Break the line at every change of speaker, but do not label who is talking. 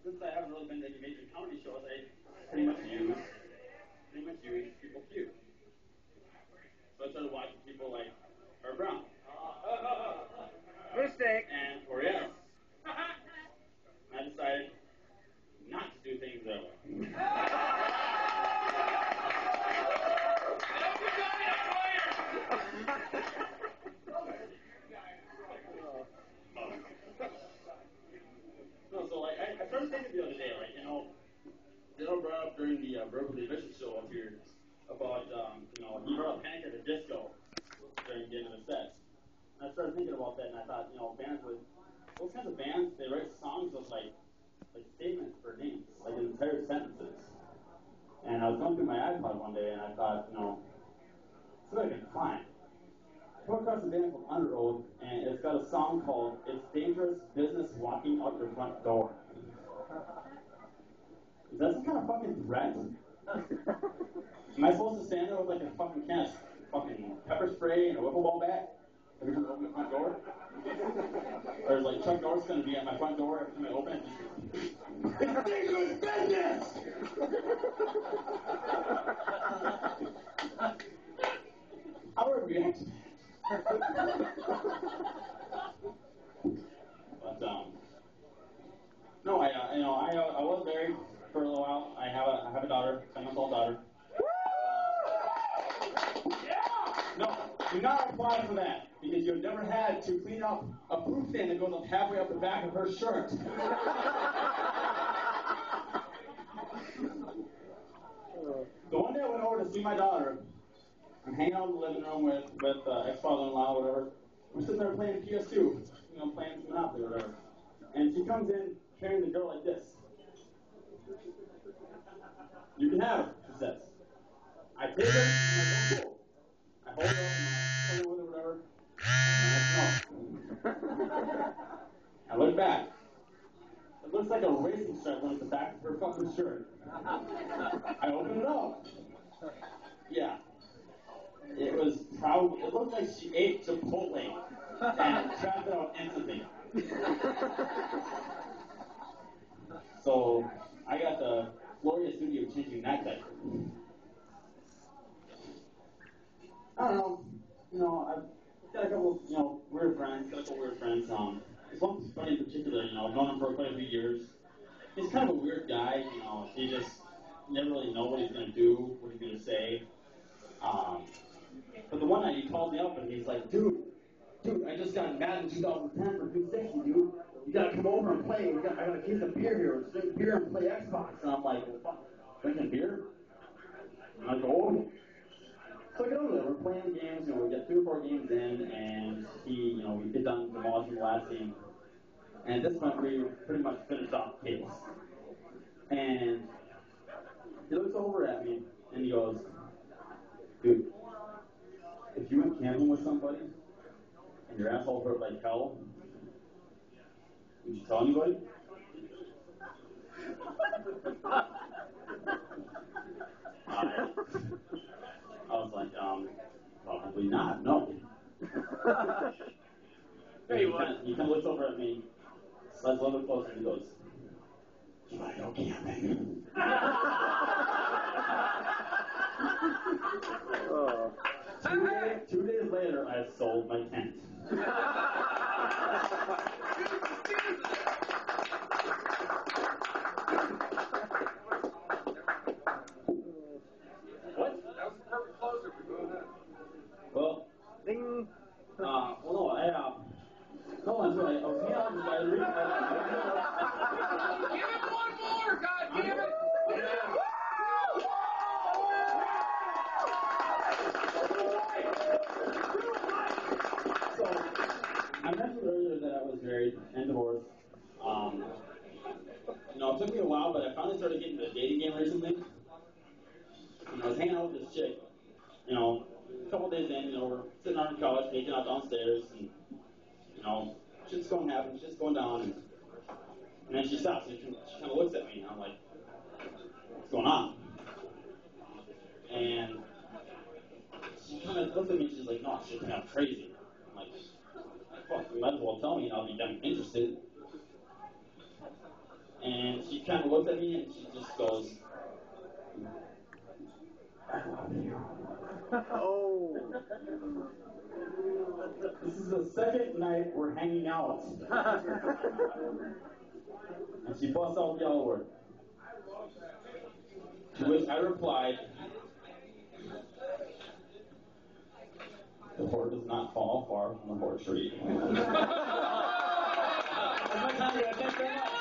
since I haven't really been to any major comedy shows, I pretty much use people cue. So I started watching people like Herb Brown.
Mistake.
And Oriel. I decided not to do things that way. No, so like I started thinking the other day, like, you know, Dale brought up during the Verbally Vicious show up here about, you know, he brought up Panic at the Disco during the end of the set. And I started thinking about that, and I thought, you know, bands with those kinds of bands, they write songs with like statements for names, like entire sentences. And I was going through my iPod one day, and I thought, you know, see what I can find. I came across a band called Under Oath, and it's got a song called "It's Dangerous Business Walking Out Your Front Door." Is that some kind of fucking threat? Am I supposed to stand there with like a fucking can of fucking pepper spray and a wiffle ball bat every time I open the front door? Or is like Chuck Norris going to be at my front door every time I open it? It's dangerous business! How would I react to that? But no, I was married for a little while. I have a daughter, 10-month-old daughter. No, do not apply for that, because you've never had to clean up a proof thing that goes up halfway up the back of her shirt. So one day I went over to see my daughter. I'm hanging out in the living room with ex-father-in-law or whatever. We're sitting there playing PS2, you know, playing some Monopoly or whatever. And she comes in carrying the girl like this. You can have her, she says. I take her, and I go, cool. I hold her up and I play with her, whatever. And I look back. It looks like a racing stripe on the back of her fucking shirt. I open it up. Yeah. It looked like she ate Chipotle and trapped it out instantly. So I got the glorious duty of changing that diaper. I don't know. You know, I've got a couple, you know, weird friends. This one buddy in particular, you know, I've known him for quite a few years. He's kind of a weird guy. You know, you never really know what he's going to do, what he's going to say. But the one night he called me up and he's like, dude, I just got mad in 2010 for 260, dude. You gotta come over and play. I got a case of beer here. Let's drink beer and play Xbox. And I'm like, well, fuck, drinking beer? And I go, oh. So I get over there. We're playing games. You know, we get 3 or 4 games in, and we get done demolishing the last game. And at this point, we pretty much finished off the case. And he looks over at me and he goes, dude, if you went camping with somebody and your asshole hurt like hell, would you tell anybody? I was like, probably not, no. He kind of looks over at me, slides a little bit closer, and he goes, you want to go camping? Two days later, I sold my tent. What?
That was the perfect closer for doing that.
Well,
Ding.
no, I was
Give him one more, God damn it!
So, I mentioned earlier that I was married and divorced. It took me a while, but I finally started getting into the dating game recently. And I was hanging out with this chick, a couple days in, we're sitting on the couch, making out downstairs, and, shit's going down, and then she stops, and she kind of looks at me, and I'm like, what's going on? And she kind of looks at me, and she's like, no, she's kind of crazy. I'm like, fuck, you might as well tell me, and I'll be damn interested. And she kind of looked at me and she just goes, I love you.
Oh.
This is the second night we're hanging out. And she busts out the L word. To which I replied, the whore does not fall far from the whore tree. That's my time, guys. Thanks very much.